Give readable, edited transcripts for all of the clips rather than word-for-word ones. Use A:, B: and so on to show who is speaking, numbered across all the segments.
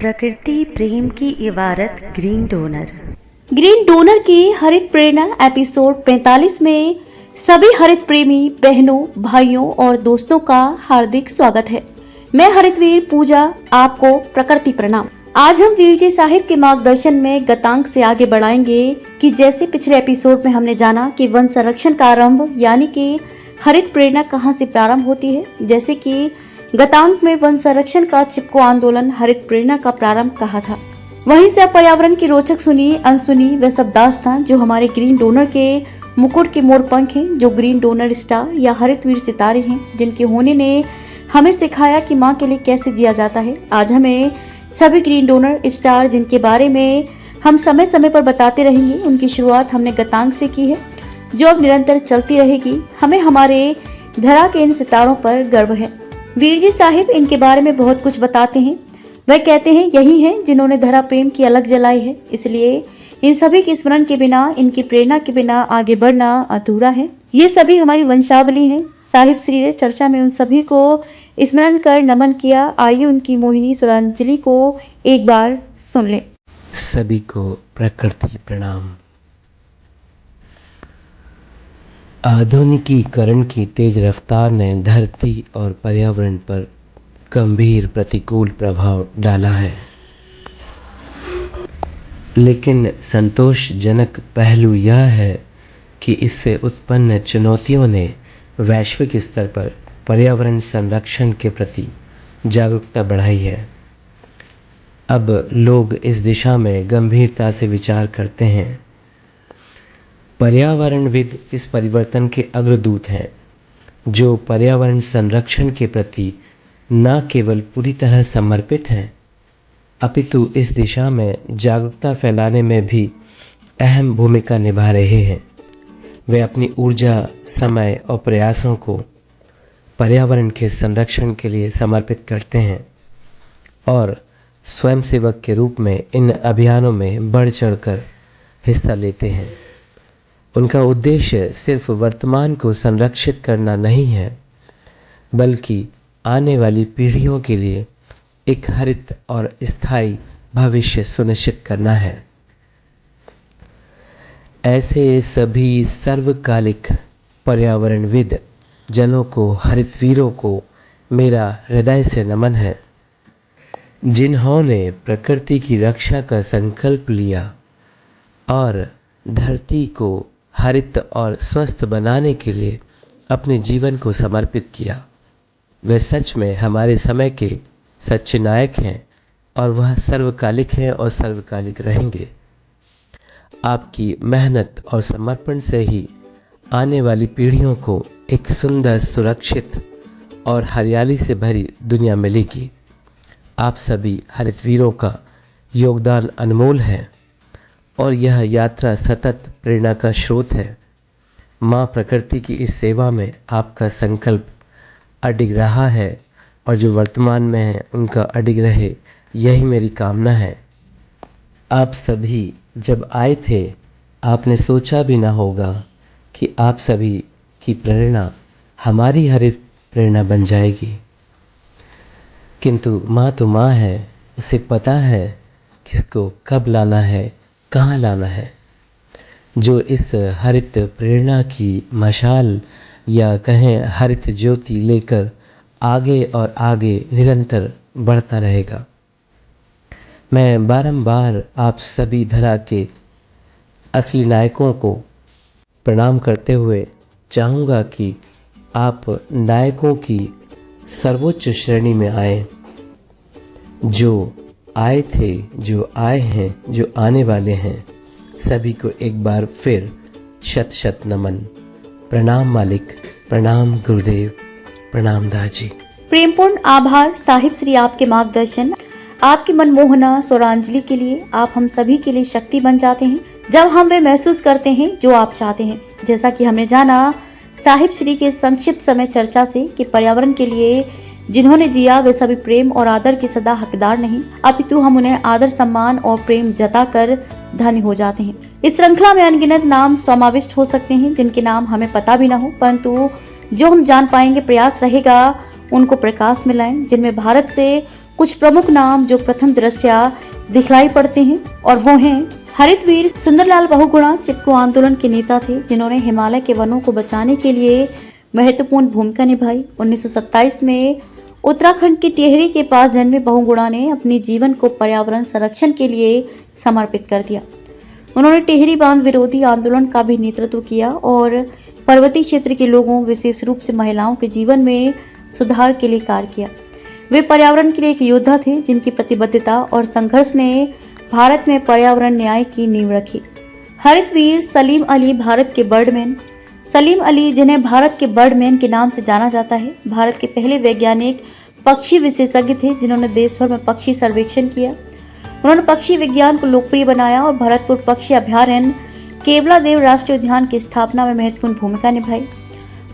A: प्रकृति प्रेम की इबारत ग्रीन डोनर।
B: ग्रीन डोनर की हरित प्रेरणा एपिसोड 45 में सभी हरित प्रेमी बहनों, भाइयों और दोस्तों का हार्दिक स्वागत है। मैं हरितवीर पूजा, आपको प्रकृति प्रणाम। आज हम वीर जी साहिब के मार्गदर्शन में गतांक से आगे बढ़ाएंगे कि जैसे पिछले एपिसोड में हमने जाना कि वन संरक्षण का आरंभ यानी कि हरित प्रेरणा कहाँ से प्रारंभ होती है, जैसे कि गतांक में वन संरक्षण का चिपको आंदोलन हरित प्रेरणा का प्रारंभ कहा था। वहीं से पर्यावरण की रोचक सुनी अनसुनी व सब दास्तान जो हमारे ग्रीन डोनर के मुकुट के मोर पंख हैं, जो ग्रीन डोनर स्टार या हरित वीर सितारे हैं, जिनके होने ने हमें सिखाया कि माँ के लिए कैसे जिया जाता है। आज हमें सभी ग्रीन डोनर स्टार जिनके बारे में हम समय समय पर बताते रहेंगे, उनकी शुरुआत हमने गतांक से की है जो अब निरंतर चलती रहेगी। हमें हमारे धरा के इन सितारों पर गर्व है। वीर जी साहिब इनके बारे में बहुत कुछ बताते हैं। वह कहते हैं यही हैं जिन्होंने धरा प्रेम की अलग जलाई है, इसलिए इन सभी के स्मरण के बिना, इनकी प्रेरणा के बिना आगे बढ़ना अधूरा है। ये सभी हमारी वंशावली हैं। साहिब श्री ने चर्चा में उन सभी को स्मरण कर नमन किया। आइए उनकी मोहिनी सुरांजलि को एक बार सुन लें।
C: सभी को प्रकृति प्रणाम। आधुनिकीकरण की तेज रफ्तार ने धरती और पर्यावरण पर गंभीर प्रतिकूल प्रभाव डाला है, लेकिन संतोषजनक पहलू यह है कि इससे उत्पन्न चुनौतियों ने वैश्विक स्तर पर पर्यावरण संरक्षण के प्रति जागरूकता बढ़ाई है। अब लोग इस दिशा में गंभीरता से विचार करते हैं। पर्यावरणविद इस परिवर्तन के अग्रदूत हैं, जो पर्यावरण संरक्षण के प्रति न केवल पूरी तरह समर्पित हैं, अपितु इस दिशा में जागरूकता फैलाने में भी अहम भूमिका निभा रहे हैं। वे अपनी ऊर्जा, समय और प्रयासों को पर्यावरण के संरक्षण के लिए समर्पित करते हैं और स्वयंसेवक के रूप में इन अभियानों में बढ़ चढ़कर हिस्सा लेते हैं। उनका उद्देश्य सिर्फ वर्तमान को संरक्षित करना नहीं है, बल्कि आने वाली पीढ़ियों के लिए एक हरित और स्थायी भविष्य सुनिश्चित करना है। ऐसे सभी सर्वकालिक पर्यावरणविद जनों को, हरित वीरों को मेरा हृदय से नमन है, जिन्होंने प्रकृति की रक्षा का संकल्प लिया और धरती को हरित और स्वस्थ बनाने के लिए अपने जीवन को समर्पित किया। वे सच में हमारे समय के सच्चे नायक हैं और वह सर्वकालिक हैं और सर्वकालिक रहेंगे। आपकी मेहनत और समर्पण से ही आने वाली पीढ़ियों को एक सुंदर, सुरक्षित और हरियाली से भरी दुनिया मिलेगी। आप सभी हरित वीरों का योगदान अनमोल है और यह यात्रा सतत प्रेरणा का स्रोत है। माँ प्रकृति की इस सेवा में आपका संकल्प अडिग रहा है और जो वर्तमान में है उनका अडिग रहे, यही मेरी कामना है। आप सभी जब आए थे, आपने सोचा भी ना होगा कि आप सभी की प्रेरणा हमारी हरित प्रेरणा बन जाएगी। किंतु माँ तो माँ है, उसे पता है किसको कब लाना है, कहाँ लाना है। जो इस हरित प्रेरणा की मशाल या कहें हरित ज्योति लेकर आगे और आगे निरंतर बढ़ता रहेगा। मैं बारंबार आप सभी धरा के असली नायकों को प्रणाम करते हुए चाहूँगा कि आप नायकों की सर्वोच्च श्रेणी में आए। जो आए थे, जो आए हैं, जो आने वाले हैं, सभी को एक बार फिर शत शत नमन। प्रणाम मालिक, प्रणाम गुरुदेव, प्रणाम दाजी।
B: प्रेमपूर्ण आभार साहिब श्री आपके मार्गदर्शन, आपकी मनमोहना स्वरांजलि के लिए। आप हम सभी के लिए शक्ति बन जाते हैं जब हम वे महसूस करते हैं जो आप चाहते हैं। जैसा कि हमने जाना साहिब श्री के संक्षिप्त समय चर्चा से कि पर्यावरण के लिए जिन्होंने जिया वे सभी प्रेम और आदर के सदा हकदार नहीं, अपितु हम उन्हें आदर, सम्मान और प्रेम जताकर धन्य हो जाते हैं। इस श्रृंखला में अनगिनत नाम समाविष्ट हो सकते हैं जिनके नाम हमें पता भी ना हो, परंतु जो हम जान पाएंगे प्रयास रहेगा उनको प्रकाश में लाएं, जिनमें भारत से कुछ प्रमुख नाम जो प्रथम दृष्टया दिखलाई पड़ते हैं और वो हैं हरितवीर सुंदरलाल बहुगुणा चिपको आंदोलन के नेता थे, जिन्होंने हिमालय के वनों को बचाने के लिए महत्वपूर्ण भूमिका निभाई। 1927 में उत्तराखंड के टिहरी के पास जन्मे बहुगुणा ने अपने जीवन को पर्यावरण संरक्षण के लिए समर्पित कर दिया। उन्होंने टिहरी बांध विरोधी आंदोलन का भी नेतृत्व किया और पर्वतीय क्षेत्र के लोगों, विशेष रूप से महिलाओं के जीवन में सुधार के लिए कार्य किया। वे पर्यावरण के लिए एक योद्धा थे, जिनकी प्रतिबद्धता और संघर्ष ने भारत में पर्यावरण न्याय की नींव रखी। हरितवीर सलीम अली भारत के बर्डमैन। सलीम अली, जिन्हें भारत के बर्डमैन के नाम से जाना जाता है, भारत के पहले वैज्ञानिक पक्षी विशेषज्ञ थे, जिन्होंने देश भर में पक्षी सर्वेक्षण किया। उन्होंने पक्षी विज्ञान को लोकप्रिय बनाया और भरतपुर पक्षी अभयारण्य, केवलादेव राष्ट्रीय उद्यान की स्थापना में महत्वपूर्ण भूमिका निभाई।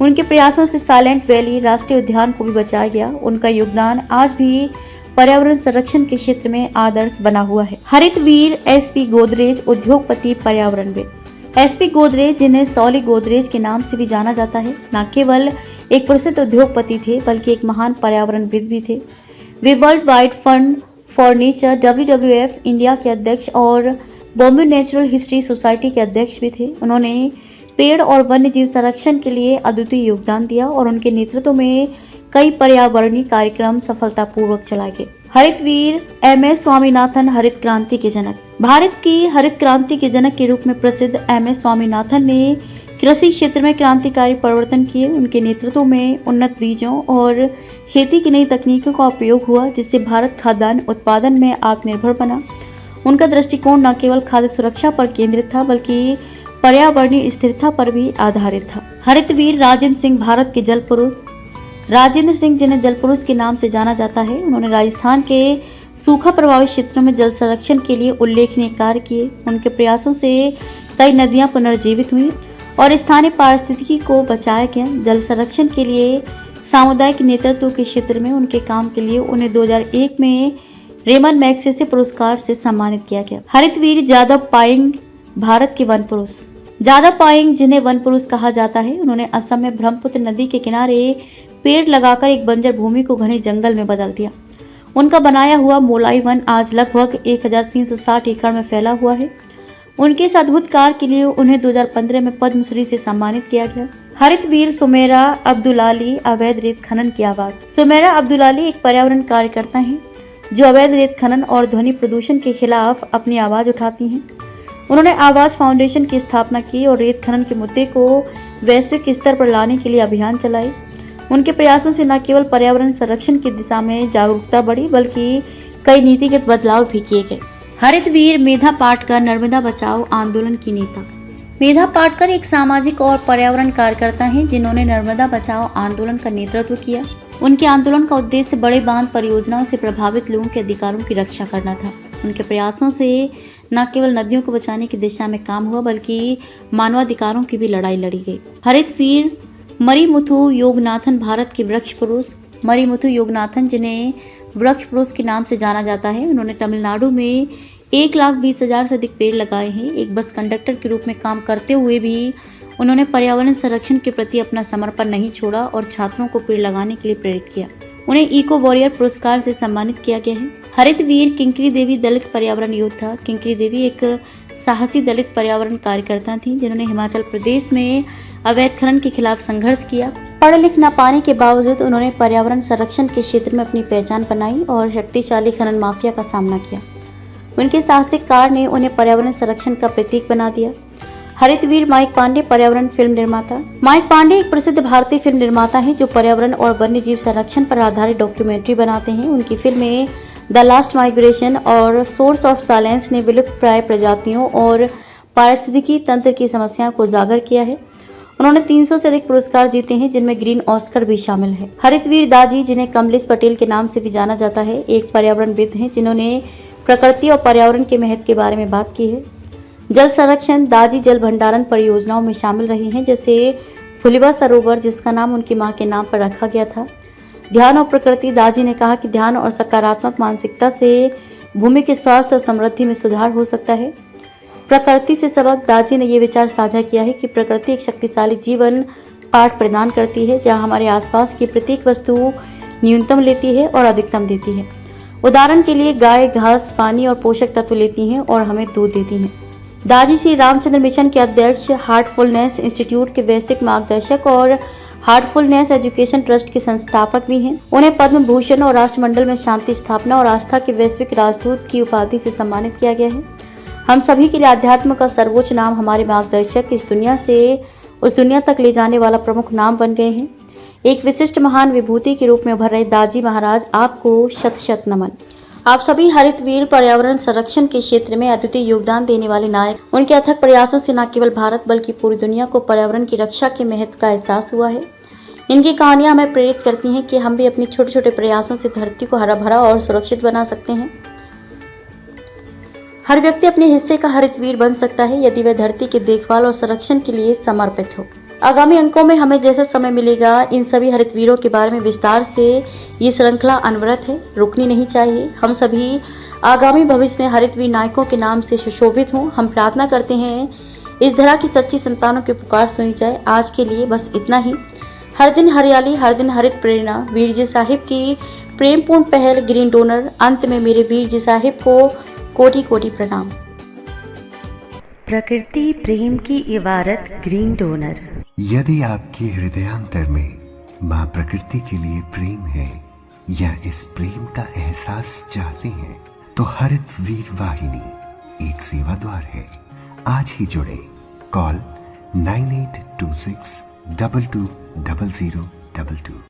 B: उनके प्रयासों से साइलेंट वैली राष्ट्रीय उद्यान को भी बचाया गया। उनका योगदान आज भी पर्यावरण संरक्षण के क्षेत्र में आदर्श बना हुआ है। हरितवीर एसपी गोदरेज, उद्योगपति, पर्यावरणविद। एसपी गोदरेज, जिन्हें सॉली गोदरेज के नाम से भी जाना जाता है, न केवल एक प्रसिद्ध उद्योगपति थे बल्कि एक महान पर्यावरणविद भी थे। वे World Wide Fund for Nature WWF India के अध्यक्ष और बॉम्बे नेचुरल हिस्ट्री सोसाइटी के अध्यक्ष भी थे। उन्होंने पेड़ और वन्य जीव संरक्षण के लिए अद्वितीय योगदान दिया और उनके नेतृत्व में कई पर्यावरणीय कार्यक्रम सफलतापूर्वक चलाए गए। हरितवीर MS स्वामीनाथन, हरित क्रांति के जनक। भारत की हरित क्रांति के जनक के रूप में प्रसिद्ध MS स्वामीनाथन ने कृषि क्षेत्र में क्रांतिकारी परिवर्तन किए। उनके नेतृत्व में उन्नत बीजों और खेती की नई तकनीकों का उपयोग हुआ, जिससे भारत खाद्यान्न उत्पादन में आत्मनिर्भर बना। उनका दृष्टिकोण न केवल खाद्य सुरक्षा पर केंद्रित था बल्कि पर्यावरणीय स्थिरता पर भी आधारित था। हरितवीर राजेंद्र सिंह, भारत के जल पुरुष। राजेंद्र सिंह, जिन्हें जल पुरुष के नाम से जाना जाता है, उन्होंने राजस्थान के सूखा प्रभावित क्षेत्रों में जल संरक्षण के लिए उल्लेखनीय कार्य किए। उनके प्रयासों से कई नदियां पुनर्जीवित हुई और स्थानीय पारिस्थितिकी को बचाया गया। जल संरक्षण के लिए सामुदायिक नेतृत्व के क्षेत्र में उनके काम के लिए उन्हें 2001 में रेमन मैग्सेसे पुरस्कार से सम्मानित किया गया। हरितवीर जादव पायेंग, भारत के वन पुरुष। जादव पायेंग, जिन्हें वन पुरुष कहा जाता है, उन्होंने असम में ब्रह्मपुत्र नदी के किनारे पेड़ लगाकर एक बंजर भूमि को घने जंगल में बदल दिया। उनका बनाया हुआ मोलाई वन आज लगभग 1360 एकड़ में फैला हुआ है। उनके इस अद्भुत कार्य के लिए उन्हें 2015 में पद्मश्री से सम्मानित किया गया। हरितवीर सुमेरा अब्दुलाली, अवैध रेत खनन की आवाज। सुमेरा अब्दुलाली एक पर्यावरण कार्यकर्ता हैं जो अवैध रेत खनन और ध्वनि प्रदूषण के खिलाफ अपनी आवाज उठाती हैं। उन्होंने आवाज फाउंडेशन की स्थापना की और रेत खनन के मुद्दे को वैश्विक स्तर पर लाने के लिए अभियान चलाए। उनके प्रयासों से न केवल पर्यावरण संरक्षण की दिशा में जागरूकता बढ़ी बल्कि कई नीतिगत बदलाव भी किए गए। हरितवीर मेधा पाटकर, नर्मदा बचाओ आंदोलन की नेता। मेधा पाटकर एक सामाजिक और पर्यावरण कार्यकर्ता हैं जिन्होंने नर्मदा बचाओ आंदोलन का नेतृत्व किया। उनके आंदोलन का उद्देश्य बड़े बांध परियोजनाओं से प्रभावित लोगों के अधिकारों की रक्षा करना था। उनके प्रयासों से न केवल नदियों को बचाने की दिशा में काम हुआ बल्कि मानवाधिकारों की भी लड़ाई लड़ी गई। हरितवीर मरिमुथु योगनाथन, भारत के वृक्ष पुरुष। मरिमुथु योगनाथन, जिन्हें वृक्ष पुरुष के नाम से जाना जाता है, उन्होंने तमिलनाडु में 1,20,000 से अधिक पेड़ लगाए हैं। एक बस कंडक्टर के रूप में काम करते हुए भी उन्होंने पर्यावरण संरक्षण के प्रति अपना समर्पण नहीं छोड़ा और छात्रों को पेड़ लगाने के लिए प्रेरित किया। उन्हें इको वॉरियर पुरस्कार से सम्मानित किया गया है। हरितवीर किंकरी देवी, दलित पर्यावरण योद्धा। किंकरी देवी एक साहसी दलित पर्यावरण कार्यकर्ता थी जिन्होंने हिमाचल प्रदेश में अवैध खनन के खिलाफ संघर्ष किया। पढ़ लिख न पाने के बावजूद उन्होंने पर्यावरण संरक्षण के क्षेत्र में अपनी पहचान बनाई और शक्तिशाली खनन माफिया का सामना किया। उनके साहसिक कार्य ने उन्हें पर्यावरण संरक्षण का प्रतीक बना दिया। हरितवीर माइक पांडे, पर्यावरण फिल्म निर्माता। माइक पांडे एक प्रसिद्ध भारतीय फिल्म निर्माता हैं जो पर्यावरण और वन्य जीव संरक्षण पर आधारित डॉक्यूमेंट्री बनाते हैं। उनकी फिल्में द लास्ट माइग्रेशन और सोर्स ऑफ साइलेंस ने विलुप्त प्राय प्रजातियों और पारिस्थितिकी तंत्र की समस्याओं को उजागर किया है। उन्होंने 300 से अधिक पुरस्कार जीते हैं जिनमें ग्रीन ऑस्कर भी शामिल है। हरितवीर दाजी, जिन्हें कमलेश पटेल के नाम से भी जाना जाता है, एक पर्यावरणविद हैं जिन्होंने प्रकृति और पर्यावरण के महत्व के बारे में बात की है। जल संरक्षण, दाजी जल भंडारण परियोजनाओं में शामिल रही हैं, जैसे फुलिवा सरोवर जिसका नाम उनकी मां के नाम पर रखा गया था। ध्यान और प्रकृति, दाजी ने कहा कि ध्यान और सकारात्मक मानसिकता से भूमि के स्वास्थ्य और समृद्धि में सुधार हो सकता है। प्रकृति से सबक, दाजी ने ये विचार साझा किया है कि प्रकृति एक शक्तिशाली जीवन पाठ प्रदान करती है जहाँ हमारे आसपास की प्रत्येक वस्तु न्यूनतम लेती है और अधिकतम देती है। उदाहरण के लिए गाय घास, पानी और पोषक तत्व लेती हैं और हमें दूध देती हैं। दादी श्री रामचंद्र मिशन के अध्यक्ष, हार्टफुलनेस इंस्टीट्यूट के वैश्विक मार्गदर्शक और हार्टफुलनेस एजुकेशन ट्रस्ट के संस्थापक भी हैं। उन्हें पद्म भूषण और राष्ट्रमंडल में शांति स्थापना और आस्था के वैश्विक राजदूत की उपाधि से सम्मानित किया गया है। हम सभी के लिए अध्यात्म का सर्वोच्च नाम हमारे मार्गदर्शक इस दुनिया से उस दुनिया तक ले जाने वाला प्रमुख नाम बन गए हैं। एक विशिष्ट महान विभूति के रूप में उभर रहे दाजी महाराज, आपको शत शत नमन। आप सभी हरित वीर पर्यावरण संरक्षण के क्षेत्र में अद्वितीय योगदान देने वाले नायक। उनके अथक प्रयासों से न केवल भारत बल्कि पूरी दुनिया को पर्यावरण की रक्षा के महत्व का एहसास हुआ है। इनकी कहानियां हमें प्रेरित करती हैं कि हम भी अपने छोटे छोटे प्रयासों से धरती को हरा भरा और सुरक्षित बना सकते हैं। हर व्यक्ति अपने हिस्से का हरित वीर बन सकता है यदि वह धरती के देखभाल और संरक्षण के लिए समर्पित हो। आगामी अंकों में हमें जैसा समय मिलेगा, इन सभी हरित वीरों के बारे में विस्तार से ये श्रृंखला अनवरत है, रुकनी नहीं चाहिए। हम सभी आगामी भविष्य में हरित वीर नायकों के नाम से सुशोभित हों। हम प्रार्थना करते हैं इस धरा की सच्ची संतानों की पुकार सुनी जाए। आज के लिए बस इतना ही। हर दिन हरियाली, हर दिन हरित प्रेरणा। वीर जी साहिब की प्रेमपूर्ण पहल ग्रीन डोनर। अंत में मेरे वीर जी साहिब को कोटि कोटि प्रणाम।
A: प्रकृति प्रेम की इबारत ग्रीन डोनर।
D: यदि आपके हृदयांतर में माँ प्रकृति के लिए प्रेम है या इस प्रेम का एहसास चाहते हैं तो हरित वीर वाहिनी एक सेवा द्वार है। आज ही जुड़े। कॉल 9826 220022।